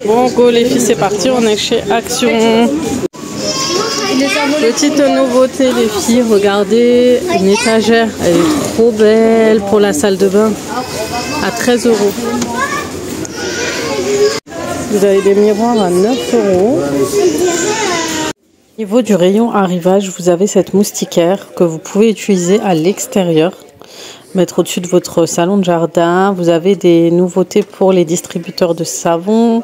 Bon, go les filles, c'est parti, on est chez Action. Petite nouveauté les filles, regardez, une étagère, elle est trop belle pour la salle de bain, à 13 €. Vous avez des miroirs à 9 €. Au niveau du rayon arrivage, vous avez cette moustiquaire que vous pouvez utiliser à l'extérieur, mettre au-dessus de votre salon de jardin. Vous avez des nouveautés pour les distributeurs de savon.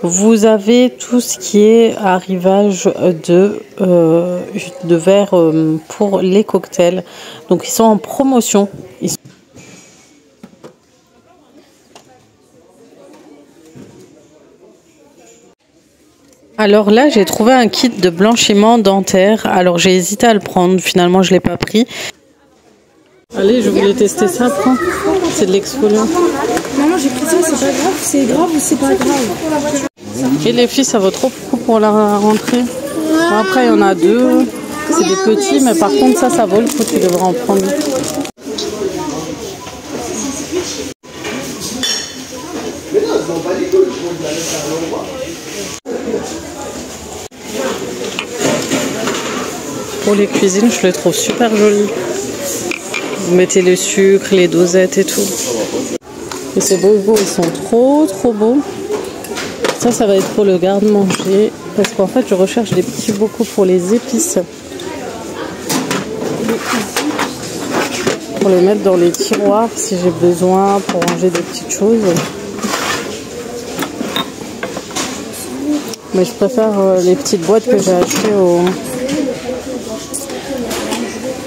Vous avez tout ce qui est arrivage de verre pour les cocktails. Donc ils sont en promotion. Alors là, j'ai trouvé un kit de blanchiment dentaire. Alors j'ai hésité à le prendre. Finalement, je ne l'ai pas pris. Allez, je voulais tester ça. Prends. C'est de l'exfoliant. Maman, j'ai pris ça, c'est pas grave. C'est grave ou c'est pas grave? Et les filles, ça vaut trop beaucoup pour la rentrée. Bon, après, il y en a deux. C'est des petits, mais par contre, ça vaut le coup. Tu devrais en prendre. Pour les cuisines, je les trouve super jolies. Vous mettez le sucre, les dosettes et tout. Et ces bobos, ils sont trop beaux. Ça va être pour le garde-manger. Parce qu'en fait, je recherche des petits bocaux pour les épices. Pour les mettre dans les tiroirs si j'ai besoin, pour ranger des petites choses. Mais je préfère les petites boîtes que j'ai achetées au...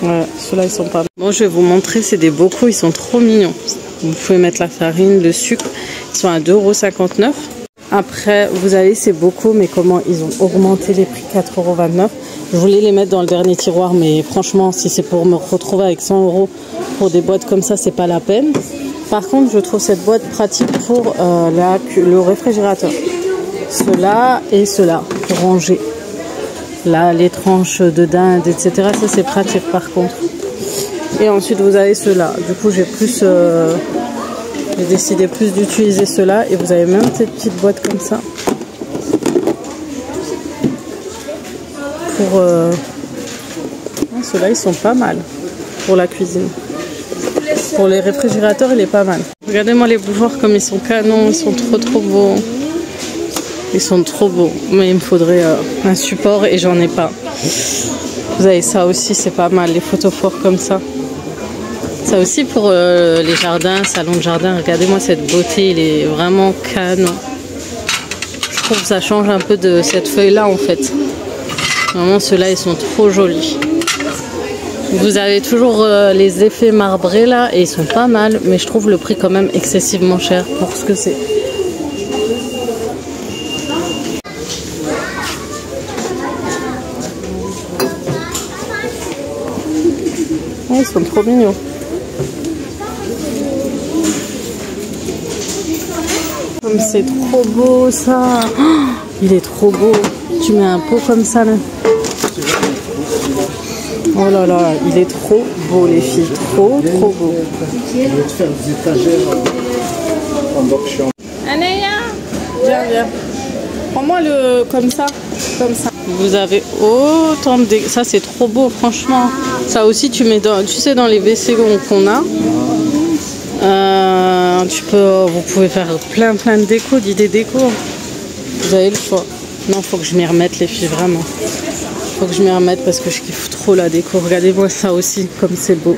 Ouais, ceux-là ils sont pas... Bon, je vais vous montrer, c'est des bocaux, ils sont trop mignons. Vous pouvez mettre la farine, le sucre, ils sont à 2,59 €. Après, vous avez ces bocaux, mais comment ils ont augmenté les prix, 4,29 €. Je voulais les mettre dans le dernier tiroir, mais franchement, si c'est pour me retrouver avec 100 € pour des boîtes comme ça, c'est pas la peine. Par contre, je trouve cette boîte pratique pour le réfrigérateur. Ceux-là et ceux-là, pour ranger. Là, les tranches de dinde, etc. Ça, c'est pratique par contre. Et ensuite, vous avez ceux-là. Du coup, j'ai décidé plus d'utiliser ceux-là. Et vous avez même cette petite boîte comme ça. Pour... ceux-là, ils sont pas mal pour la cuisine. Pour les réfrigérateurs, il est pas mal. Regardez-moi les bougeoirs comme ils sont canons. Ils sont trop beaux. Ils sont trop beaux, mais il me faudrait un support et j'en ai pas. Vous avez ça aussi, c'est pas mal, les photos forts comme ça. Ça aussi pour les jardins, salon de jardin. Regardez-moi cette beauté, il est vraiment canon. Je trouve que ça change un peu de cette feuille-là en fait. Vraiment, ceux-là, ils sont trop jolis. Vous avez toujours les effets marbrés là et ils sont pas mal, mais je trouve le prix quand même excessivement cher pour ce que c'est. Ils sont trop mignons. Comme c'est trop beau ça. Oh, il est trop beau. Tu mets un pot comme ça là. Oh là là, il est trop beau les filles. Trop beau. Je vais te faire des étagères en box. Anaya, viens. Prends-moi le comme ça. Vous avez autant de... Ça, c'est trop beau, franchement. Ça aussi, tu mets dans, tu sais, dans les WC qu'on a. Vous pouvez faire plein de déco, d'idées déco. Vous avez le choix. Non, faut que je m'y remette, les filles, vraiment. Faut que je m'y remette parce que je kiffe trop la déco. Regardez-moi ça aussi, comme c'est beau.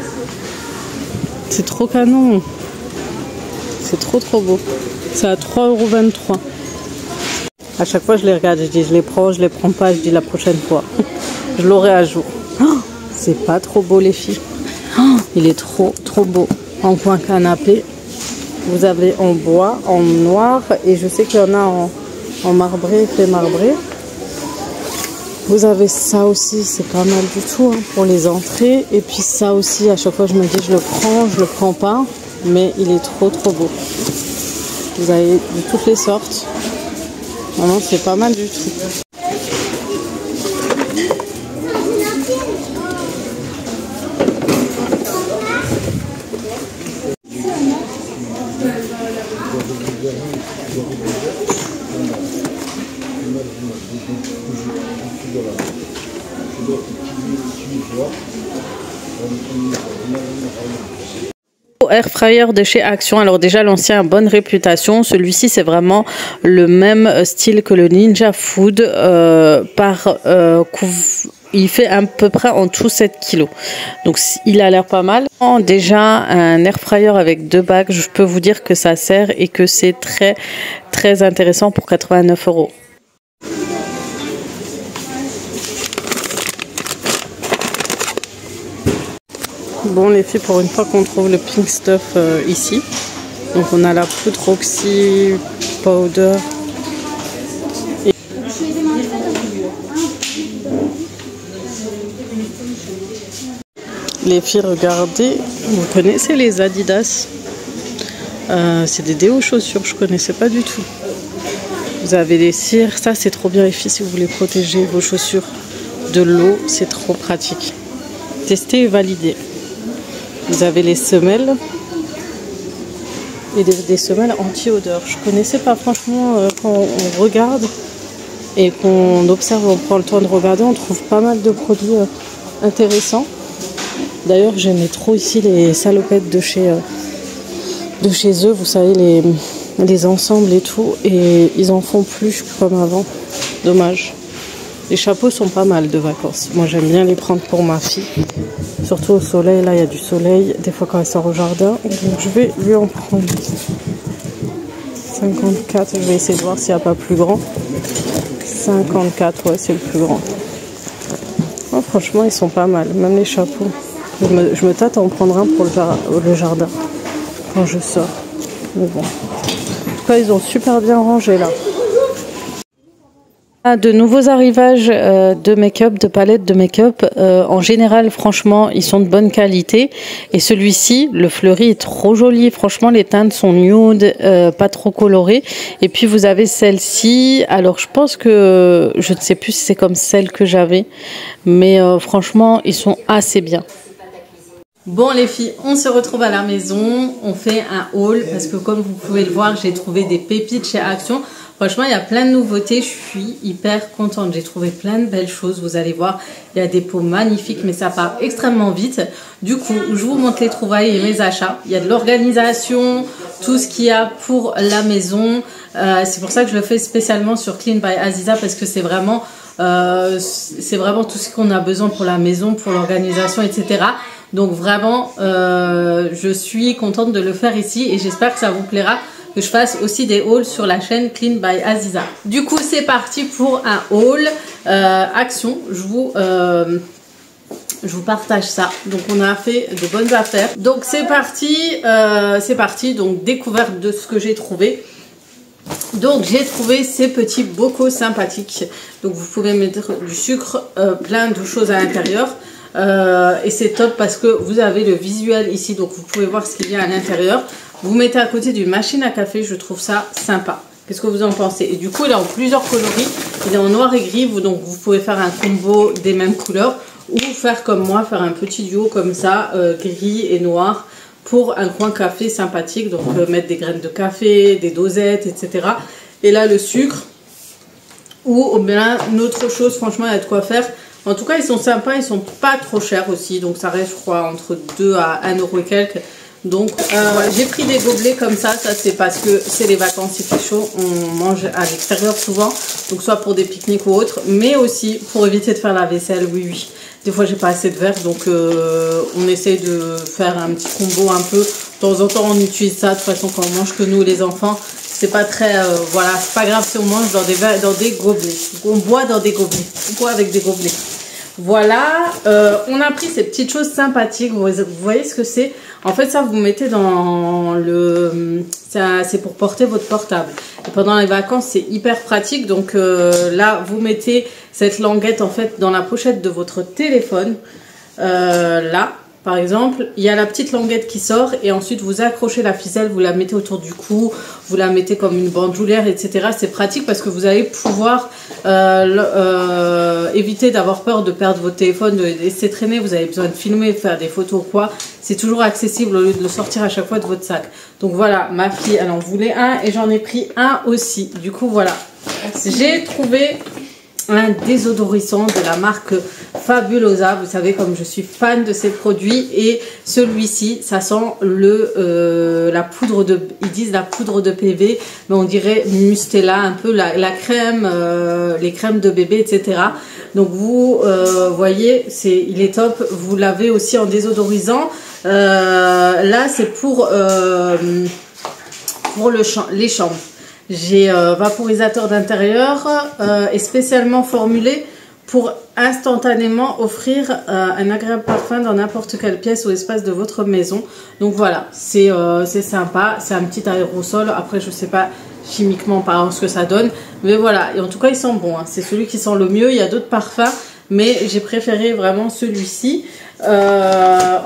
C'est trop canon. C'est trop beau. C'est à 3,23 €. À chaque fois, je les regarde, je dis je les prends pas, je dis la prochaine fois. Je l'aurai à jour. Oh, c'est pas trop beau, les filles. Oh, il est trop beau. En coin canapé, vous avez en bois, en noir, et je sais qu'il y en a en marbré, fait marbré. Vous avez ça aussi, c'est pas mal du tout hein, pour les entrées. Et puis ça aussi, à chaque fois, je me dis je le prends pas, mais il est trop beau. Vous avez de toutes les sortes. Vraiment, c'est pas mal du tout. Air fryer de chez Action. Alors déjà l'ancien a bonne réputation, celui-ci c'est vraiment le même style que le Ninja Food il fait à peu près en tout 7 kg, donc il a l'air pas mal. Déjà un air fryer avec 2 bacs, je peux vous dire que ça sert et que c'est très très intéressant pour 89 €. Bon les filles, pour une fois qu'on trouve le pink stuff ici, donc on a la poudre oxy powder. Les filles, regardez, vous connaissez les Adidas, c'est des déos chaussures, je connaissais pas du tout. Vous avez des cires, ça c'est trop bien les filles si vous voulez protéger vos chaussures de l'eau, c'est trop pratique. Tester et valider. Vous avez les semelles et des semelles anti-odeur. Je connaissais pas, franchement, quand on regarde et qu'on observe, on prend le temps de regarder, on trouve pas mal de produits intéressants. D'ailleurs, j'aimais trop ici les salopettes de chez eux, vous savez, les ensembles et tout, et ils en font plus comme avant. Dommage. Les chapeaux sont pas mal de vacances. Moi, j'aime bien les prendre pour ma fille. Surtout au soleil, là, il y a du soleil. Des fois, quand elle sort au jardin. Donc, je vais lui en prendre 54. Je vais essayer de voir s'il n'y a pas plus grand. 54, ouais, c'est le plus grand. Oh, franchement, ils sont pas mal. Même les chapeaux. Je me tâte à en prendre un pour le jardin. Quand je sors. Mais bon. En tout cas, ils ont super bien rangé, là. De nouveaux arrivages de make-up, de palettes de make-up. En général, franchement, ils sont de bonne qualité. Et celui-ci, le fleuri, est trop joli. Franchement, les teintes sont nude, pas trop colorées. Et puis, vous avez celle-ci. Alors, je pense que... Je ne sais plus si c'est comme celle que j'avais. Mais franchement, ils sont assez bien. Bon les filles, on se retrouve à la maison. On fait un haul parce que comme vous pouvez le voir, j'ai trouvé des pépites chez Action. Franchement, il y a plein de nouveautés, je suis hyper contente. J'ai trouvé plein de belles choses, vous allez voir. Il y a des pots magnifiques, mais ça part extrêmement vite. Du coup, je vous montre les trouvailles et mes achats. Il y a de l'organisation, tout ce qu'il y a pour la maison. C'est pour ça que je le fais spécialement sur Clean by Aziza, parce que c'est vraiment tout ce qu'on a besoin pour la maison, pour l'organisation, etc. Donc vraiment, je suis contente de le faire ici et j'espère que ça vous plaira. Que je fasse aussi des hauls sur la chaîne Clean by Aziza. Du coup, c'est parti pour un haul Action. Je vous partage ça. Donc, on a fait de bonnes affaires. Donc, c'est parti. Donc, découverte de ce que j'ai trouvé. Donc, j'ai trouvé ces petits bocaux sympathiques. Donc, vous pouvez mettre du sucre, plein de choses à l'intérieur. Et c'est top parce que vous avez le visuel ici. Donc, vous pouvez voir ce qu'il y a à l'intérieur. Vous mettez à côté d'une machine à café, je trouve ça sympa. Qu'est-ce que vous en pensez? Et du coup, il est en plusieurs coloris. Il est en noir et gris, donc vous pouvez faire un combo des mêmes couleurs. Ou faire comme moi, faire un petit duo comme ça, gris et noir, pour un coin café sympathique. Donc mettre des graines de café, des dosettes, etc. Et là, le sucre. Ou bien autre chose, franchement, il y a de quoi faire. En tout cas, ils sont sympas, ils sont pas trop chers aussi. Donc ça reste, je crois, entre 2 à 1 € et quelques. Donc j'ai pris des gobelets comme ça c'est parce que c'est les vacances, il fait chaud, on mange à l'extérieur souvent, donc soit pour des pique-niques ou autres, mais aussi pour éviter de faire la vaisselle, oui. Des fois j'ai pas assez de verre, donc on essaye de faire un petit combo un peu, de temps en temps on utilise ça, de toute façon quand on mange que nous les enfants, c'est pas très, voilà, c'est pas grave si on mange dans des gobelets, on boit dans des gobelets, on boit avec des gobelets. Voilà, on a pris ces petites choses sympathiques, vous voyez ce que c'est? En fait, ça, vous mettez dans le... C'est pour porter votre portable. Et pendant les vacances, c'est hyper pratique. Donc là, vous mettez cette languette, en fait, dans la pochette de votre téléphone. Là, par exemple, il y a la petite languette qui sort. Et ensuite, vous accrochez la ficelle, vous la mettez autour du cou. Vous la mettez comme une bandoulière, etc. C'est pratique parce que vous allez pouvoir éviter d'avoir peur de perdre votre téléphone, de laisser traîner. Vous avez besoin de filmer, faire des photos ou quoi. C'est toujours accessible au lieu de le sortir à chaque fois de votre sac. Donc voilà, ma fille, elle en voulait un et j'en ai pris un aussi. Du coup, voilà. J'ai trouvé un désodorisant de la marque Fabulosa. Vous savez comme je suis fan de ces produits, et celui-ci ça sent la poudre de, ils disent la poudre de PV, mais on dirait Mustela, un peu la crème, les crèmes de bébé, etc. Donc vous voyez, il est top. Vous l'avez aussi en désodorisant. Là c'est pour les chambres. J'ai vaporisateur d'intérieur et spécialement formulé pour instantanément offrir un agréable parfum dans n'importe quelle pièce ou espace de votre maison. Donc voilà, c'est sympa, c'est un petit aérosol. Après je sais pas chimiquement parlant ce que ça donne, mais voilà, et en tout cas il sent bon, hein. C'est celui qui sent le mieux. Il y a d'autres parfums, mais j'ai préféré vraiment celui-ci.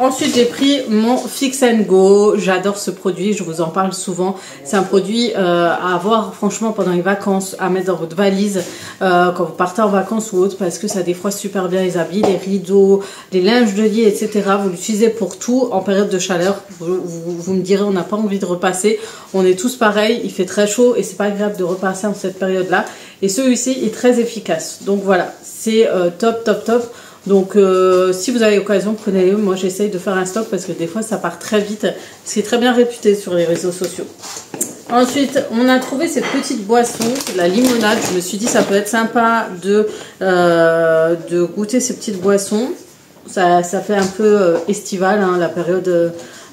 Ensuite j'ai pris mon Fix & Go. J'adore ce produit, je vous en parle souvent. C'est un produit à avoir franchement pendant les vacances, à mettre dans votre valise quand vous partez en vacances ou autre, parce que ça défroisse super bien les habits, les rideaux, les linges de lit, etc. Vous l'utilisez pour tout en période de chaleur. Vous me direz, on n'a pas envie de repasser, on est tous pareils, il fait très chaud et c'est pas agréable de repasser en cette période là, et celui-ci est très efficace. Donc voilà, c'est top. Donc si vous avez l'occasion, prenez-le. Moi j'essaye de faire un stock parce que des fois ça part très vite. C'est très bien réputé sur les réseaux sociaux. Ensuite on a trouvé cette petite boisson, la limonade. Je me suis dit ça peut être sympa de goûter ces petites boissons. Ça fait un peu estival, hein,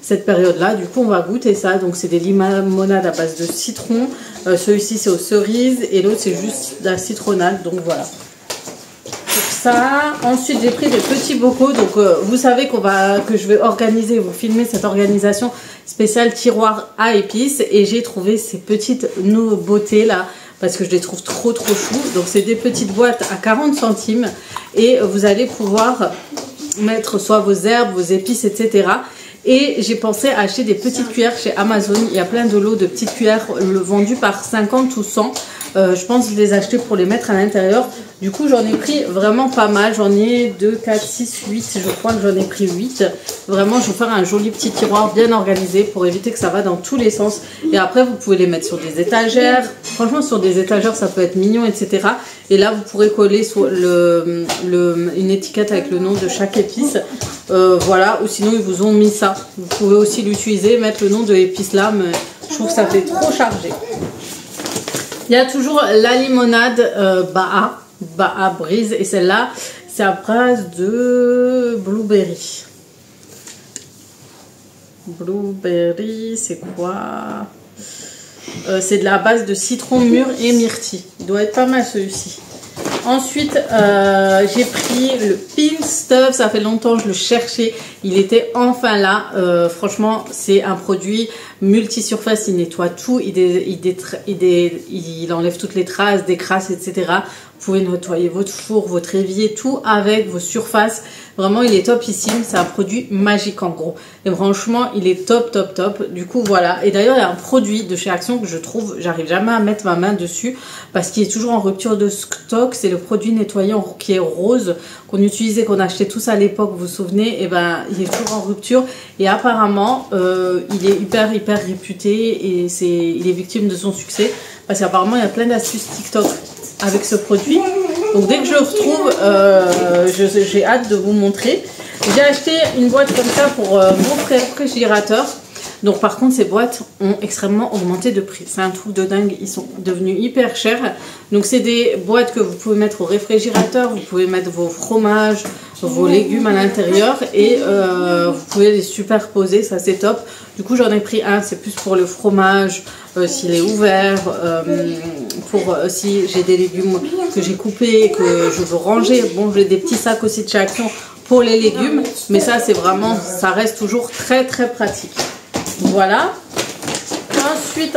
cette période là. Du coup on va goûter ça. Donc c'est des limonades à base de citron. Celui-ci c'est aux cerises et l'autre c'est juste de la citronnade. Donc voilà. Ça. Ensuite j'ai pris des petits bocaux, donc vous savez que je vais organiser, vous filmer cette organisation spéciale tiroir à épices, et j'ai trouvé ces petites nouveautés là parce que je les trouve trop chou. Donc c'est des petites boîtes à 40 centimes et vous allez pouvoir mettre soit vos herbes, vos épices, etc. Et j'ai pensé à acheter des petites cuillères chez Amazon. Il y a plein de lots de petites cuillères vendues par 50 ou 100. Je pense les acheter pour les mettre à l'intérieur. Du coup j'en ai pris vraiment pas mal. J'en ai 2, 4, 6, 8. Je crois que j'en ai pris 8. Vraiment je vais faire un joli petit tiroir bien organisé pour éviter que ça va dans tous les sens. Et après vous pouvez les mettre sur des étagères. Franchement sur des étagères ça peut être mignon, etc. Et là vous pourrez coller sur une étiquette avec le nom de chaque épice. Voilà, ou sinon ils vous ont mis ça. Vous pouvez aussi l'utiliser, mettre le nom de l'épice là, mais je trouve que ça fait trop chargé. Il y a toujours la limonade Baha Brise, et celle-là c'est à base de blueberry. Blueberry, c'est quoi? C'est de la base de citron mûr et myrtille. Il doit être pas mal celui-ci. Ensuite, j'ai pris le Pink Stuff. Ça fait longtemps que je le cherchais. Il était enfin là. Franchement, c'est un produit multi-surface. Il nettoie tout. Il enlève toutes les traces, des crasses, etc. Vous pouvez nettoyer votre four, votre évier, tout avec vos surfaces. Vraiment, il est topissime. C'est un produit magique en gros. Et franchement, il est top. Du coup, voilà. Et d'ailleurs, il y a un produit de chez Action que je trouve, j'arrive jamais à mettre ma main dessus parce qu'il est toujours en rupture de stock. C'est le produit nettoyant qui est rose qu'on utilisait, qu'on achetait tous à l'époque. Vous vous souvenez? Et ben, il est toujours en rupture. Et apparemment, il est hyper réputé et il est victime de son succès parce qu'apparemment, il y a plein d'astuces TikTok avec ce produit. Donc dès que je le retrouve, j'ai hâte de vous montrer. J'ai acheté une boîte comme ça pour mon réfrigérateur. Donc par contre ces boîtes ont extrêmement augmenté de prix. C'est un truc de dingue, ils sont devenus hyper chers. Donc c'est des boîtes que vous pouvez mettre au réfrigérateur. Vous pouvez mettre vos fromages, vos légumes à l'intérieur et vous pouvez les superposer, ça c'est top. Du coup j'en ai pris un, c'est plus pour le fromage, s'il est ouvert, pour si j'ai des légumes que j'ai coupés, que je veux ranger. Bon, j'ai des petits sacs aussi de chez Action pour les légumes, mais ça c'est vraiment, ça reste toujours très pratique. Voilà. Ensuite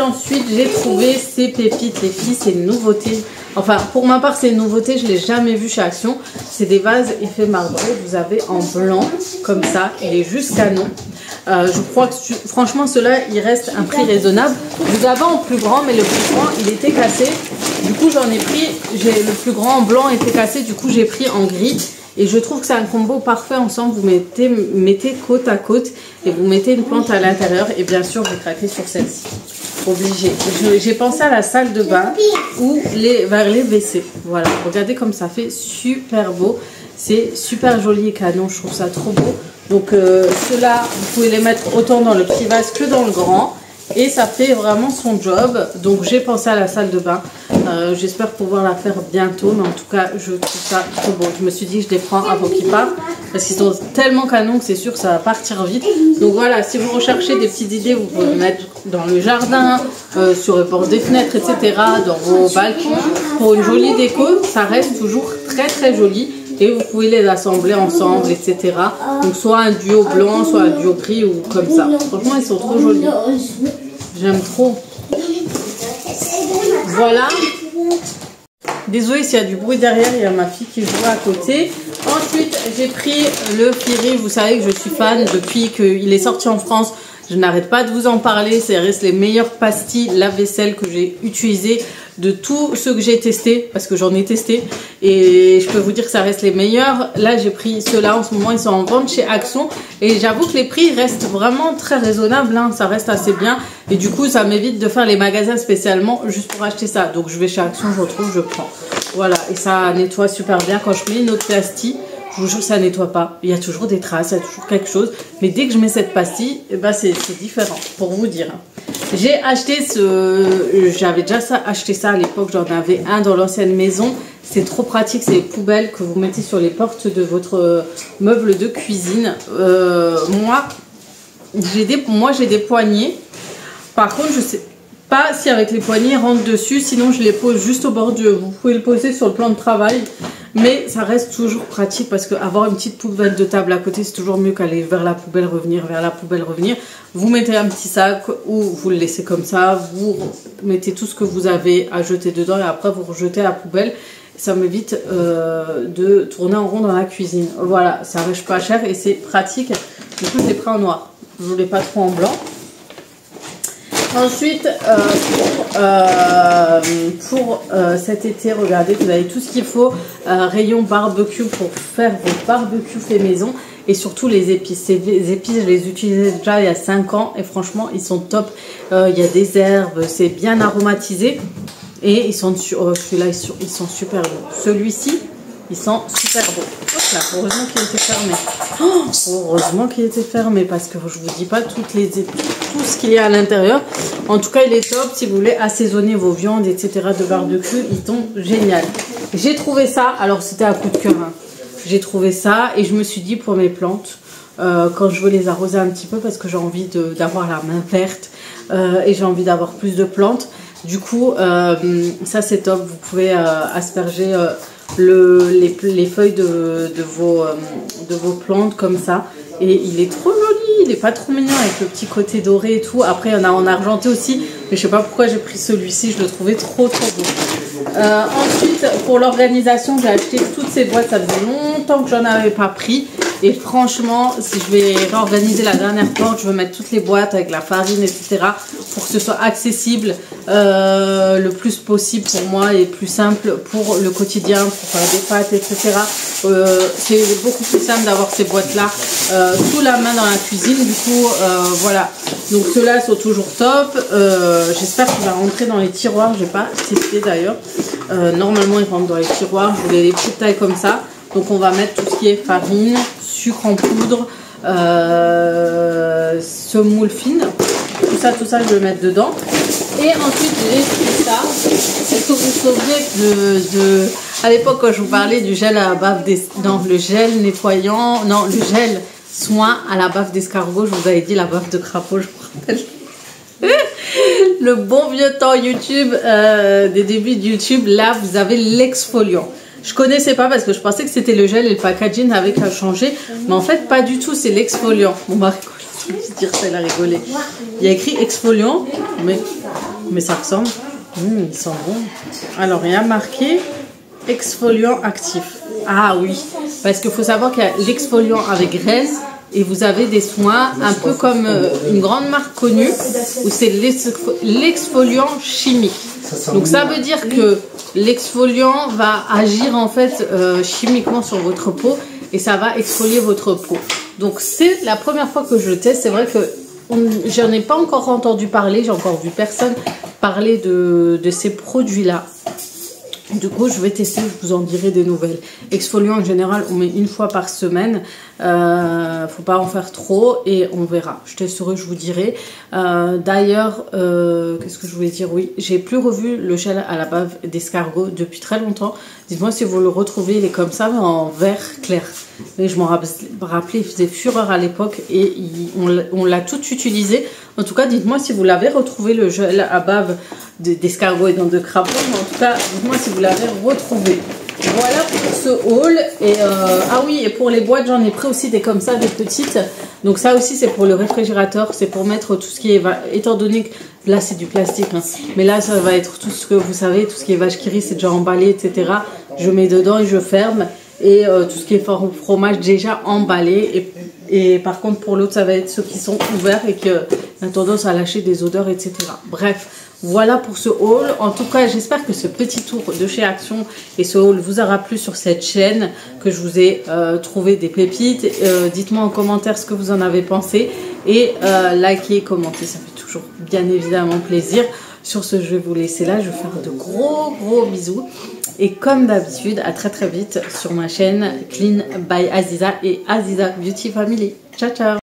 j'ai trouvé ces pépites, les filles, c'est une nouveauté. Enfin, pour ma part, c'est une nouveauté, je ne l'ai jamais vu chez Action. C'est des vases effet marbré, vous avez en blanc, comme ça, il est juste canon. Je crois que, franchement, ceux-là, il reste un prix raisonnable. Vous avez en plus grand, mais le plus grand, il était cassé. Du coup, j'en ai pris, le plus grand en blanc était cassé, du coup, j'ai pris en gris. Et je trouve que c'est un combo parfait ensemble. Vous mettez côte à côte et vous mettez une plante à l'intérieur. Et bien sûr, je vais craquer sur celle-ci. obligé. J'ai pensé à la salle de bain ou vers les WC. Voilà, regardez comme ça fait super beau. C'est super joli et canon, je trouve ça trop beau. Donc ceux-là, vous pouvez les mettre autant dans le petit vase que dans le grand. Et ça fait vraiment son job. Donc j'ai pensé à la salle de bain. J'espère pouvoir la faire bientôt. Mais en tout cas, je trouve ça trop beau. Je me suis dit que je les prends avant qu'ils partent. Parce qu'ils sont tellement canons que c'est sûr que ça va partir vite. Donc voilà, si vous recherchez des petites idées, vous pouvez les mettre dans le jardin, sur le bord des fenêtres, etc. Dans vos balcons. Pour une jolie déco, ça reste toujours très très joli. Et vous pouvez les assembler ensemble, etc. Donc soit un duo blanc, soit un duo gris ou comme ça. Franchement, ils sont trop jolis. J'aime trop. Voilà. Désolée s'il y a du bruit derrière, il y a ma fille qui joue à côté. Ensuite, j'ai pris le Firi. Vous savez que je suis fan depuis qu'il est sorti en France. Je n'arrête pas de vous en parler. Ça reste les meilleures pastilles lave-vaisselle que j'ai utilisées de tous ceux que j'ai testés, parce que j'en ai testé. Et je peux vous dire que ça reste les meilleurs. Là, j'ai pris ceux-là en ce moment. Ils sont en vente chez Action. Et j'avoue que les prix restent vraiment très raisonnables. Hein. Ça reste assez bien. Et du coup, ça m'évite de faire les magasins spécialement juste pour acheter ça. Donc, je vais chez Action, je retrouve, je prends. Voilà. Et ça nettoie super bien. Quand je mets une autre pastille, je vous jure que ça nettoie pas. Il y a toujours des traces, il y a toujours quelque chose. Mais dès que je mets cette pastille, eh ben c'est différent, pour vous dire. J'ai acheté j'avais déjà acheté ça à l'époque, j'en avais un dans l'ancienne maison. C'est trop pratique, c'est les poubelles que vous mettez sur les portes de votre meuble de cuisine. Moi, j'ai des poignées. Par contre, je sais pas si avec les poignées rentre dessus, sinon je les pose juste au bord vous pouvez le poser sur le plan de travail. Mais ça reste toujours pratique parce qu'avoir une petite poubelle de table à côté, c'est toujours mieux qu'aller vers la poubelle, revenir, vers la poubelle, revenir. Vous mettez un petit sac ou vous le laissez comme ça. Vous mettez tout ce que vous avez à jeter dedans et après vous rejetez à la poubelle. Ça m'évite de tourner en rond dans la cuisine. Voilà, ça reste pas cher et c'est pratique. Du coup, je l'ai pris en noir. Je ne voulais pas trop en blanc. Ensuite, pour cet été, regardez, vous avez tout ce qu'il faut. Rayon barbecue pour faire vos barbecues fait maison. Et surtout les épices. Ces épices, je les utilisais déjà il y a 5 ans. Et franchement, ils sont top. Il y a des herbes, c'est bien aromatisé. Et ils sont, celui-là, ils sont super bons. Celui-ci, ils sont super beaux. Hop là, heureusement qu'il était fermé. Oh, heureusement qu'il était fermé parce que je vous dis pas tout ce qu'il y a à l'intérieur. En tout cas, il est top si vous voulez assaisonner vos viandes, etc. de barbecue. Ils sont géniaux. J'ai trouvé ça. Alors, c'était un coup de cœur. Hein. J'ai trouvé ça et je me suis dit pour mes plantes, quand je veux les arroser un petit peu parce que j'ai envie d'avoir la main verte et j'ai envie d'avoir plus de plantes. Du coup, ça c'est top. Vous pouvez asperger les feuilles de vos plantes comme ça. Et il est trop joli, il est pas trop mignon avec le petit côté doré et tout. Après, il y en a en argenté aussi, mais je sais pas pourquoi j'ai pris celui-ci, je le trouvais trop beau. Ensuite, pour l'organisation, j'ai acheté toutes ces boîtes, ça faisait longtemps que j'en avais pas pris. Et franchement, si je vais réorganiser la dernière porte, je veux mettre toutes les boîtes avec la farine, etc. pour que ce soit accessible le plus possible pour moi et plus simple pour le quotidien, pour faire des pâtes, etc. C'est beaucoup plus simple d'avoir ces boîtes-là sous la main dans la cuisine. Du coup, voilà. Donc ceux-là sont toujours top. J'espère qu'il va rentrer dans les tiroirs. Je n'ai pas testé d'ailleurs. Normalement, il rentre dans les tiroirs. Je voulais les petites tailles comme ça. Donc on va mettre tout ce qui est farine, sucre en poudre, semoule fine. Tout ça, je vais le mettre dedans. Et ensuite, j'ai pris ça. Est-ce que vous vous souvenez à l'époque, quand je vous parlais du gel à la bave le gel nettoyant, non, le gel soin à la bave d'escargot, je vous avais dit la bave de crapaud, je me rappelle. Le bon vieux temps YouTube, des débuts de YouTube, là, vous avez l'exfoliant. Je connaissais pas parce que je pensais que c'était le gel et le packaging avec à changer. Mais en fait, pas du tout, c'est l'exfoliant. On va rigoler, dire ça, elle a rigolé. Il y a écrit exfoliant, mais ça ressemble. Ils sont bons. Alors, il y a marqué exfoliant actif. Ah oui, parce qu'il faut savoir qu'il y a l'exfoliant avec graisse et vous avez des soins un peu comme une grande marque connue où c'est l'exfoliant chimique. Donc ça veut dire que l'exfoliant va agir en fait chimiquement sur votre peau et ça va exfolier votre peau. Donc c'est la première fois que je le teste. C'est vrai que j'en ai pas encore entendu parler, j'ai encore vu personne parler de ces produits-là. Du coup, je vais tester, je vous en dirai des nouvelles. Exfoliant, en général, on met une fois par semaine. Faut pas en faire trop et on verra. Je testerai, je vous dirai. D'ailleurs, qu'est-ce que je voulais dire? Oui, j'ai plus revu le gel à la bave d'escargot depuis très longtemps. Dites-moi si vous le retrouvez, il est comme ça, mais en vert clair. Et je m'en rappelais, il faisait fureur à l'époque et on l'a tout utilisé. En tout cas, dites-moi si vous l'avez retrouvé, le gel à bave d'escargot et de crapaud. Mais en tout cas, dites-moi si vous l'avez retrouvé. Voilà pour ce haul. Et ah oui, et pour les boîtes, j'en ai pris aussi des comme ça, des petites. Donc ça aussi, c'est pour le réfrigérateur. C'est pour mettre tout ce qui est... Étant donné que là, c'est du plastique. Hein, mais là, ça va être tout ce que vous savez, tout ce qui est vache qui rit, c'est déjà emballé, etc. Je mets dedans et je ferme. Et tout ce qui est fromage déjà emballé. Et par contre, pour l'autre, ça va être ceux qui sont ouverts et qui ont tendance à lâcher des odeurs, etc. Bref, voilà pour ce haul. En tout cas, j'espère que ce petit tour de chez Action et ce haul vous aura plu sur cette chaîne, que je vous ai trouvé des pépites. Dites-moi en commentaire ce que vous en avez pensé. Et likez, commentez, ça fait toujours bien évidemment plaisir. Sur ce, je vais vous laisser là. Je vais vous faire de gros bisous. Et comme d'habitude, à très vite sur ma chaîne Clean by Aziza et Aziza Beauty Family. Ciao, ciao!